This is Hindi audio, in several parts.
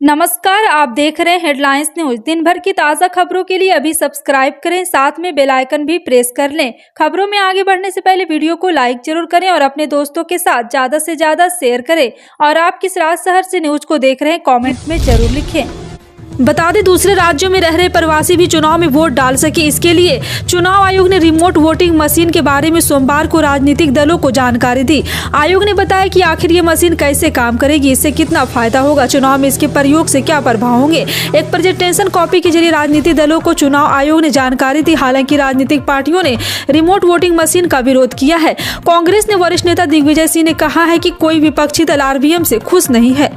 नमस्कार, आप देख रहे हैं हेडलाइंस न्यूज। दिन भर की ताज़ा खबरों के लिए अभी सब्सक्राइब करें, साथ में बेल आइकन भी प्रेस कर लें। खबरों में आगे बढ़ने से पहले वीडियो को लाइक जरूर करें और अपने दोस्तों के साथ ज़्यादा से ज़्यादा शेयर करें। और आप किस राज्य शहर से न्यूज को देख रहे हैं, कमेंट में जरूर लिखें। बता दें, दूसरे राज्यों में रह रहे प्रवासी भी चुनाव में वोट डाल सके, इसके लिए चुनाव आयोग ने रिमोट वोटिंग मशीन के बारे में सोमवार को राजनीतिक दलों को जानकारी दी। आयोग ने बताया कि आखिर ये मशीन कैसे काम करेगी, इससे कितना फायदा होगा, चुनाव में इसके प्रयोग से क्या प्रभाव होंगे। एक प्रेजेंटेशन कॉपी के जरिए राजनीतिक दलों को चुनाव आयोग ने जानकारी दी। हालांकि राजनीतिक पार्टियों ने रिमोट वोटिंग मशीन का विरोध किया है। कांग्रेस ने वरिष्ठ नेता दिग्विजय सिंह ने कहा है कि कोई विपक्षी दल RVM से खुश नहीं है।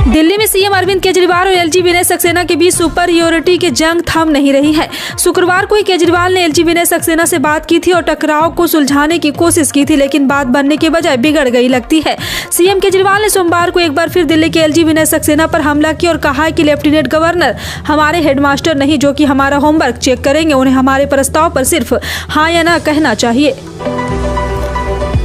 दिल्ली में सीएम अरविंद केजरीवाल और LG विनय सक्सेना के बीच सुपरियोरिटी की जंग थम नहीं रही है। शुक्रवार को ही केजरीवाल ने LG विनय सक्सेना से बात की थी और टकराव को सुलझाने की कोशिश की थी, लेकिन बात बनने के बजाय बिगड़ गई लगती है। सीएम केजरीवाल ने सोमवार को एक बार फिर दिल्ली के LG विनय सक्सेना पर हमला किया और कहा कि लेफ्टिनेंट गवर्नर हमारे हेडमास्टर नहीं, जो कि हमारा होमवर्क चेक करेंगे। उन्हें हमारे प्रस्ताव पर सिर्फ हाँ या ना कहना चाहिए।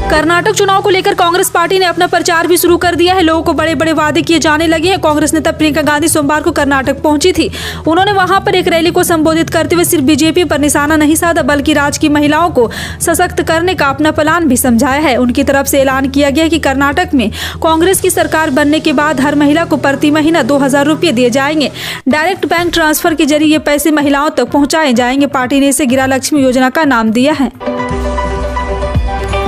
कर्नाटक चुनाव को लेकर कांग्रेस पार्टी ने अपना प्रचार भी शुरू कर दिया है। लोगों को बड़े बड़े वादे किए जाने लगे हैं। कांग्रेस नेता प्रियंका गांधी सोमवार को कर्नाटक पहुंची थी। उन्होंने वहां पर एक रैली को संबोधित करते हुए सिर्फ बीजेपी पर निशाना नहीं साधा, बल्कि राज्य की महिलाओं को सशक्त करने का अपना प्लान भी समझाया है। उनकी तरफ से ऐलान किया गया कि कर्नाटक में कांग्रेस की सरकार बनने के बाद हर महिला को प्रति महीना 2000 रुपये दिए जाएंगे। डायरेक्ट बैंक ट्रांसफर के जरिए ये पैसे महिलाओं तक पहुँचाए जाएंगे। पार्टी ने इसे गिरा लक्ष्मी योजना का नाम दिया है।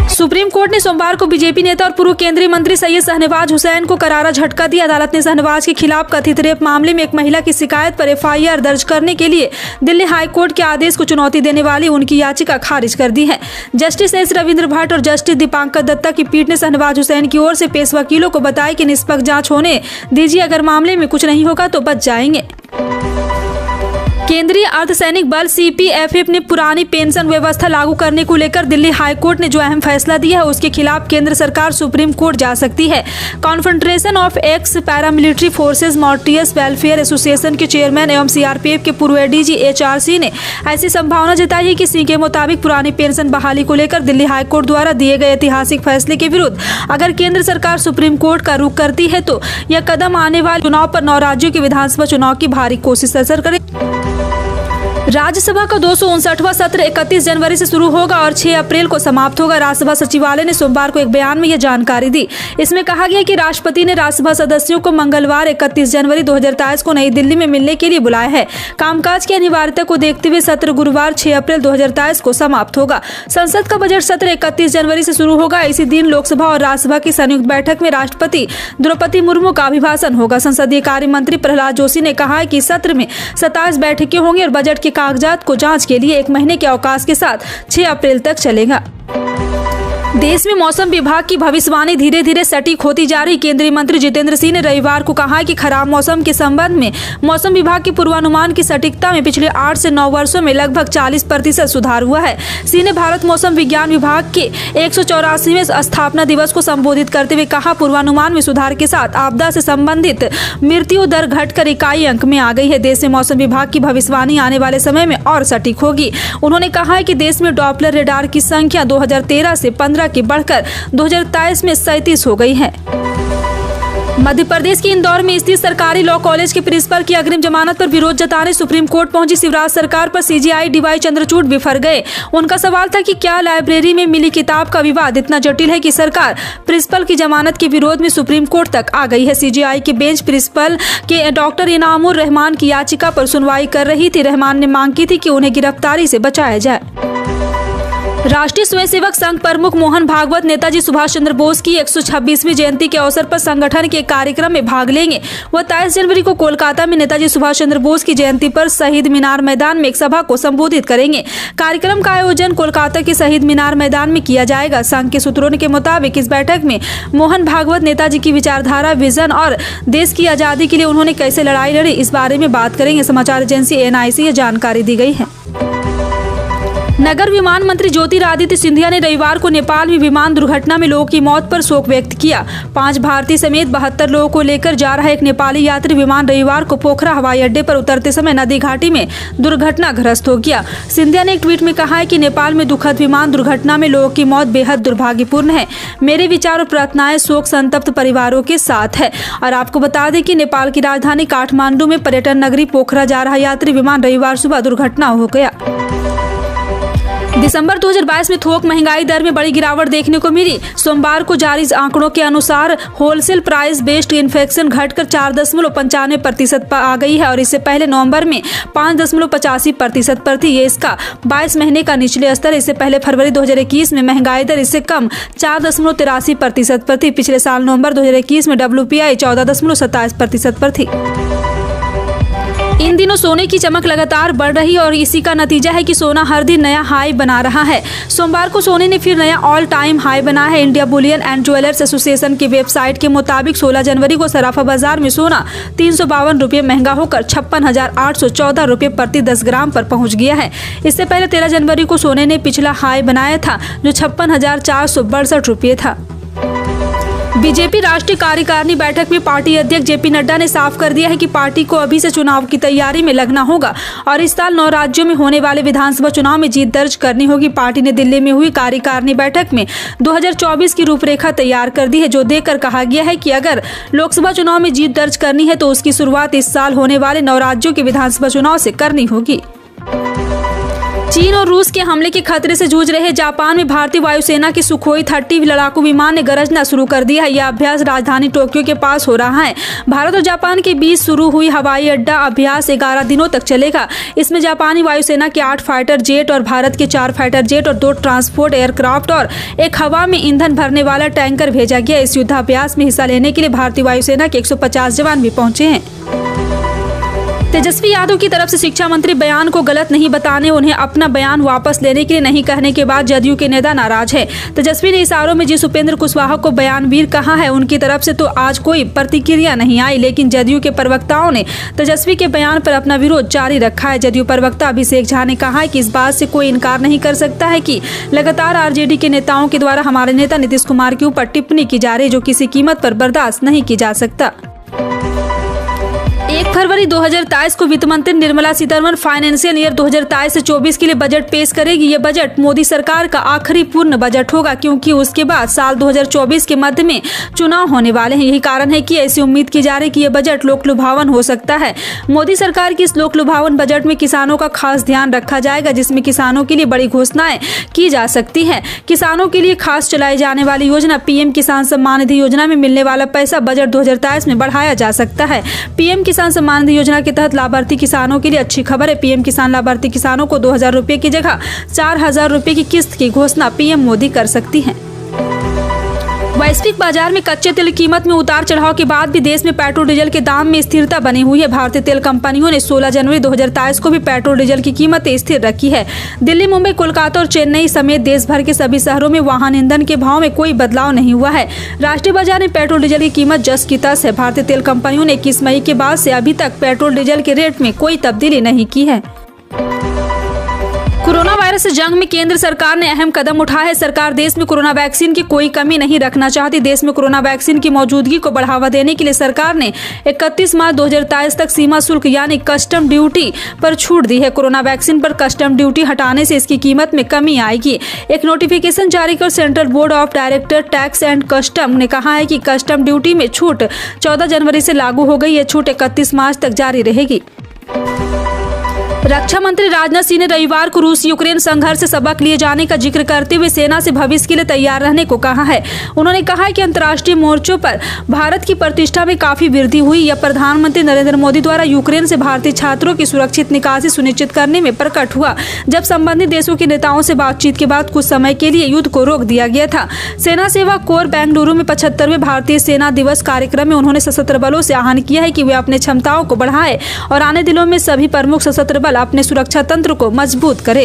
सुप्रीम कोर्ट ने सोमवार को बीजेपी नेता और पूर्व केंद्रीय मंत्री सैयद शाहनवाज हुसैन को करारा झटका दिया। अदालत ने शाहनवाज के खिलाफ कथित रेप मामले में एक महिला की शिकायत पर FIR दर्ज करने के लिए दिल्ली हाई कोर्ट के आदेश को चुनौती देने वाली उनकी याचिका खारिज कर दी है। जस्टिस S रविंद्र भट्ट और जस्टिस दीपांकर दत्ता की पीठ ने शाहनवाज हुसैन की ओर से पेश वकीलों को बताया कि निष्पक्ष जांच होने दीजिए, अगर मामले में कुछ नहीं होगा तो बच जाएंगे। केंद्रीय अर्धसैनिक बल CPFF ने पुरानी पेंशन व्यवस्था लागू करने को लेकर दिल्ली हाई कोर्ट ने जो अहम फैसला दिया है, उसके खिलाफ केंद्र सरकार सुप्रीम कोर्ट जा सकती है। Confederation of ex paramilitary forces Mauritius welfare association के चेयरमैन एवं CRPF के पूर्व ADG HRC ने ऐसी संभावना जताई है कि इसी के मुताबिक पुरानी पेंशन बहाली को लेकर दिल्ली हाई कोर्ट द्वारा दिए गए ऐतिहासिक फैसले के विरुद्ध अगर केंद्र सरकार सुप्रीम कोर्ट का रुख करती है तो यह कदम आने वाले चुनाव पर 9 राज्यों के विधानसभा चुनाव की भारी कोशिश असर करे। राज्यसभा का 259वां सत्र 31 जनवरी से शुरू होगा और 6 अप्रैल को समाप्त होगा। राज्यसभा सचिवालय ने सोमवार को एक बयान में यह जानकारी दी। इसमें कहा गया कि राष्ट्रपति ने राज्यसभा सदस्यों को मंगलवार 31 जनवरी 2023 को नई दिल्ली में मिलने के लिए बुलाया है। कामकाज की अनिवार्यता को देखते हुए सत्र गुरुवार 6 अप्रैल 2023 को समाप्त होगा। संसद का बजट सत्र 31 जनवरी से शुरू होगा। इसी दिन लोकसभा और राज्यसभा की संयुक्त बैठक में राष्ट्रपति द्रौपदी मुर्मू का अभिभाषण होगा। संसदीय कार्य मंत्री प्रहलाद जोशी ने कहा है कि सत्र में 27 बैठकें होंगी और बजट के कागजात को जांच के लिए 1 महीने के अवकाश के साथ 6 अप्रैल तक चलेगा। देश में मौसम विभाग की भविष्यवाणी धीरे धीरे सटीक होती जा रही। केंद्रीय मंत्री जितेंद्र सिंह ने रविवार को कहा कि खराब मौसम के संबंध में मौसम विभाग के पूर्वानुमान की सटीकता में पिछले 8 से 9 वर्षों में लगभग 40% सुधार हुआ है। सिंह ने भारत मौसम विज्ञान विभाग के 184वें स्थापना दिवस को संबोधित करते हुए कहा, पूर्वानुमान में सुधार के साथ आपदा से संबंधित मृत्यु दर घटकर इकाई अंक में आ गई है। देश में मौसम विभाग की भविष्यवाणी आने वाले समय में और सटीक होगी। उन्होंने कहा है कि देश में डॉपलर रेडार की संख्या 2013 से 15 की बढ़कर 2023 में 37 हो गई है। मध्य प्रदेश के इंदौर में स्थित सरकारी लॉ कॉलेज के प्रिंसिपल की अग्रिम जमानत पर विरोध जताने सुप्रीम कोर्ट पहुंची शिवराज सरकार पर CJI DY चंद्रचूड़ बिफर गए। उनका सवाल था कि क्या लाइब्रेरी में मिली किताब का विवाद इतना जटिल है कि सरकार प्रिंसिपल की जमानत के विरोध में सुप्रीम कोर्ट तक आ गई है। CJI के बेंच प्रिंसिपल के डॉक्टर इनामुर रहमान की याचिका पर सुनवाई कर रही थी। रहमान ने मांग की थी कि उन्हें गिरफ्तारी से बचाया जाए। राष्ट्रीय स्वयंसेवक संघ प्रमुख मोहन भागवत नेताजी सुभाष चंद्र बोस की 126वीं जयंती के अवसर पर संगठन के कार्यक्रम में भाग लेंगे। वह 23 जनवरी को कोलकाता में नेताजी सुभाष चंद्र बोस की जयंती पर शहीद मीनार मैदान में एक सभा को संबोधित करेंगे। कार्यक्रम का आयोजन कोलकाता के शहीद मीनार मैदान में किया जाएगा। संघ के सूत्रों के मुताबिक इस बैठक में मोहन भागवत नेताजी की विचारधारा, विजन और देश की आजादी के लिए उन्होंने कैसे लड़ाई लड़ी, इस बारे में बात करेंगे। समाचार एजेंसी NIC ये जानकारी दी गई है। नगर विमान मंत्री ज्योतिरादित्य सिंधिया ने रविवार को नेपाल में विमान दुर्घटना में लोगों की मौत पर शोक व्यक्त किया। 5 भारतीय समेत 72 लोगों को लेकर जा रहा एक नेपाली यात्री विमान रविवार को पोखरा हवाई अड्डे पर उतरते समय नदी घाटी में दुर्घटनाग्रस्त हो गया। सिंधिया ने एक ट्वीट में कहा है कि नेपाल में दुखद विमान दुर्घटना में लोगों की मौत बेहद दुर्भाग्यपूर्ण है। मेरे विचार और प्रार्थनाएं शोक संतप्त परिवारों के साथ है। और आपको बता दें कि नेपाल की राजधानी काठमांडू में पर्यटन नगरी पोखरा जा रहा यात्री विमान रविवार सुबह दुर्घटना हो गया। दिसंबर 2022 में थोक महंगाई दर में बड़ी गिरावट देखने को मिली। सोमवार को जारी आंकड़ों के अनुसार होलसेल प्राइस बेस्ड इन्फ्लेशन घटकर 4.95% पर आ गई है और इससे पहले नवंबर में 5.85% पर थी। ये इसका 22 महीने का निचले स्तर। इससे पहले फरवरी 2021 में महंगाई दर इससे कम 4.83% पर थी। पिछले साल नवंबर 2021 में WPI 14.27% पर थी। इन दिनों सोने की चमक लगातार बढ़ रही है और इसी का नतीजा है कि सोना हर दिन नया हाई बना रहा है। सोमवार को सोने ने फिर नया ऑल टाइम हाई बना है। India Boolean and jewellers association की वेबसाइट के मुताबिक 16 जनवरी को सराफा बाजार में सोना 352 रुपये महंगा होकर 56,814 रुपये प्रति 10 ग्राम पर पहुंच गया है। इससे पहले 13 जनवरी को सोने ने पिछला हाई बनाया था जो 56,462 रुपये था। बीजेपी राष्ट्रीय कार्यकारिणी बैठक में पार्टी अध्यक्ष जेपी नड्डा ने साफ कर दिया है कि पार्टी को अभी से चुनाव की तैयारी में लगना होगा और इस साल 9 राज्यों में होने वाले विधानसभा चुनाव में जीत दर्ज करनी होगी। पार्टी ने दिल्ली में हुई कार्यकारिणी बैठक में 2024 की रूपरेखा तैयार कर दी है, जो देखकर कहा गया है कि अगर लोकसभा चुनाव में जीत दर्ज करनी है तो उसकी शुरुआत इस साल होने वाले 9 राज्यों के विधानसभा चुनाव से करनी होगी। चीन और रूस के हमले के खतरे से जूझ रहे जापान में भारतीय वायुसेना के सुखोई 30 लड़ाकू विमान ने गरजना शुरू कर दिया है। यह अभ्यास राजधानी टोक्यो के पास हो रहा है। भारत और जापान के बीच शुरू हुई हवाई अड्डा अभ्यास 11 दिनों तक चलेगा। इसमें जापानी वायुसेना के 8 फाइटर जेट और भारत के 4 फाइटर जेट और 2 ट्रांसपोर्ट एयरक्राफ्ट और एक हवा में ईंधन भरने वाला टैंकर भेजा गया। इस युद्धाभ्यास में हिस्सा लेने के लिए भारतीय वायुसेना के 150 जवान भी पहुंचे हैं। तेजस्वी यादव की तरफ से शिक्षा मंत्री बयान को गलत नहीं बताने, उन्हें अपना बयान वापस लेने के लिए नहीं कहने के बाद जदयू के नेता नाराज है। तेजस्वी ने इशारों में जिस उपेंद्र कुशवाहा को बयानवीर कहा है उनकी तरफ से तो आज कोई प्रतिक्रिया नहीं आई, लेकिन जदयू के प्रवक्ताओं ने तेजस्वी के बयान पर अपना विरोध जारी रखा है। जदयू प्रवक्ता अभिषेक झा ने कहा है कि इस बात से कोई इनकार नहीं कर सकता है कि लगातार आरजेडी के नेताओं के द्वारा हमारे नेता नीतीश कुमार के ऊपर टिप्पणी की जा रही, जो किसी कीमत पर बर्दाश्त नहीं की जा सकता। 1 फरवरी 2023 को वित्त मंत्री निर्मला सीतारमण फाइनेंशियल ईयर 2023 से 24 के लिए बजट पेश करेगी। ये बजट मोदी सरकार का आखिरी पूर्ण बजट होगा, क्योंकि उसके बाद साल 2024 के मध्य में चुनाव होने वाले हैं। यही कारण है कि ऐसी उम्मीद की जा रही है कि यह बजट लोकलुभावन हो सकता है। मोदी सरकार की इस लोकलुभावन बजट में किसानों का खास ध्यान रखा जाएगा, जिसमें किसानों के लिए बड़ी घोषणाएं की जा सकती है। किसानों के लिए खास चलाई जाने वाली योजना पीएम किसान सम्मान निधि योजना में मिलने वाला पैसा बजट 2023 में बढ़ाया जा सकता है। पीएम किसान सम्मान निधि योजना के तहत लाभार्थी किसानों के लिए अच्छी खबर है। पीएम किसान लाभार्थी किसानों को 2,000 रुपए की जगह 4,000 रुपए की किस्त की घोषणा पीएम मोदी कर सकती हैं। वैश्विक बाजार में कच्चे तेल कीमत में उतार चढ़ाव के बाद भी देश में पेट्रोल डीजल के दाम में स्थिरता बनी हुई है। भारतीय तेल कंपनियों ने 16 जनवरी 2023 को भी पेट्रोल डीजल की कीमतें स्थिर रखी है। दिल्ली, मुंबई, कोलकाता और चेन्नई समेत देश भर के सभी शहरों में वाहन ईंधन के भाव में कोई बदलाव नहीं हुआ है। राष्ट्रीय बाजार में पेट्रोल डीजल की कीमत जस की तस है। भारतीय तेल कंपनियों ने 21 मई के बाद से अभी तक पेट्रोल डीजल के रेट में कोई तब्दीली नहीं की है। कोरोना वायरस से जंग में केंद्र सरकार ने अहम कदम उठाया है। सरकार देश में कोरोना वैक्सीन की कोई कमी नहीं रखना चाहती। देश में कोरोना वैक्सीन की मौजूदगी को बढ़ावा देने के लिए सरकार ने 31 मार्च 2023 तक सीमा शुल्क यानी कस्टम ड्यूटी पर छूट दी है। कोरोना वैक्सीन पर कस्टम ड्यूटी हटाने से इसकी कीमत में कमी आएगी। एक नोटिफिकेशन जारी कर central board of director tax and custom ने कहा है कि कस्टम ड्यूटी में छूट 14 जनवरी से लागू हो गई। यह छूट 31 मार्च तक जारी रहेगी। रक्षा मंत्री राजनाथ सिंह ने रविवार को रूस यूक्रेन संघर्ष से सबक लिए जाने का जिक्र करते हुए सेना से भविष्य के लिए तैयार रहने को कहा है। उन्होंने कहा है कि अंतर्राष्ट्रीय मोर्चों पर भारत की प्रतिष्ठा में काफी वृद्धि हुई। यह प्रधानमंत्री नरेंद्र मोदी द्वारा यूक्रेन से भारतीय छात्रों की सुरक्षित निकासी सुनिश्चित करने में प्रकट हुआ, जब संबंधित देशों के नेताओं से बातचीत के बाद कुछ समय के लिए युद्ध को रोक दिया गया था। सेना सेवा कोर बेंगलुरु में 75वें भारतीय सेना दिवस कार्यक्रम में उन्होंने सशस्त्र बलों से आह्वान किया है कि वे अपने क्षमताओं को बढ़ाएं और आने दिनों में सभी प्रमुख सशस्त्र बल अपने सुरक्षा तंत्र को मजबूत करे।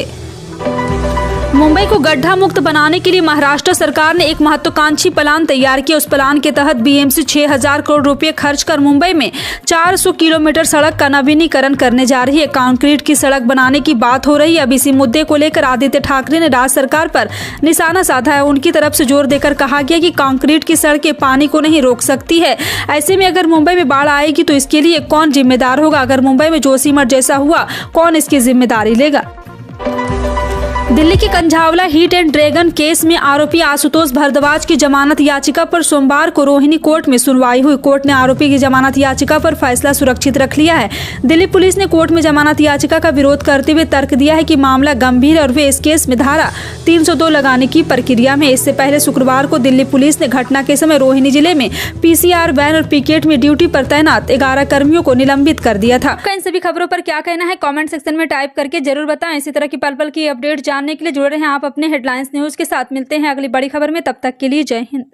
मुंबई को गड्ढा मुक्त बनाने के लिए महाराष्ट्र सरकार ने एक महत्वाकांक्षी प्लान तैयार किया। उस प्लान के तहत बीएमसी 6,000 करोड़ रुपए खर्च कर मुंबई में 400 किलोमीटर सड़क का नवीनीकरण करने जा रही है। कंक्रीट की सड़क बनाने की बात हो रही है। अब इसी मुद्दे को लेकर आदित्य ठाकरे ने राज्य सरकार पर निशाना साधा है। उनकी तरफ से जोर देकर कहा गया कि कंक्रीट की सड़कें पानी को नहीं रोक सकती है। ऐसे में अगर मुंबई में बाढ़ आएगी तो इसके लिए कौन जिम्मेदार होगा? अगर मुंबई में जोशीमठ जैसा हुआ, कौन इसकी जिम्मेदारी लेगा? दिल्ली के Kanjhawala hit and dragon case में आरोपी आशुतोष भारद्वाज की जमानत याचिका पर सोमवार को रोहिणी कोर्ट में सुनवाई हुई। कोर्ट ने आरोपी की जमानत याचिका पर फैसला सुरक्षित रख लिया है। दिल्ली पुलिस ने कोर्ट में जमानत याचिका का विरोध करते हुए तर्क दिया है कि मामला गंभीर है और वे इस केस में धारा 302 लगाने की प्रक्रिया में। इससे पहले शुक्रवार को दिल्ली पुलिस ने घटना के समय रोहिणी जिले में पीसीआर वैन और पिकेट में ड्यूटी पर तैनात 11 कर्मियों को निलंबित कर दिया था। इन सभी खबरों पर क्या कहना है कमेंट सेक्शन में टाइप करके जरूर बताएं। इसी तरह की पल पल की अपडेट जानने के लिए जुड़े रहें आप अपने हेडलाइंस न्यूज के साथ। मिलते हैं अगली बड़ी खबर में, तब तक के लिए जय हिंद।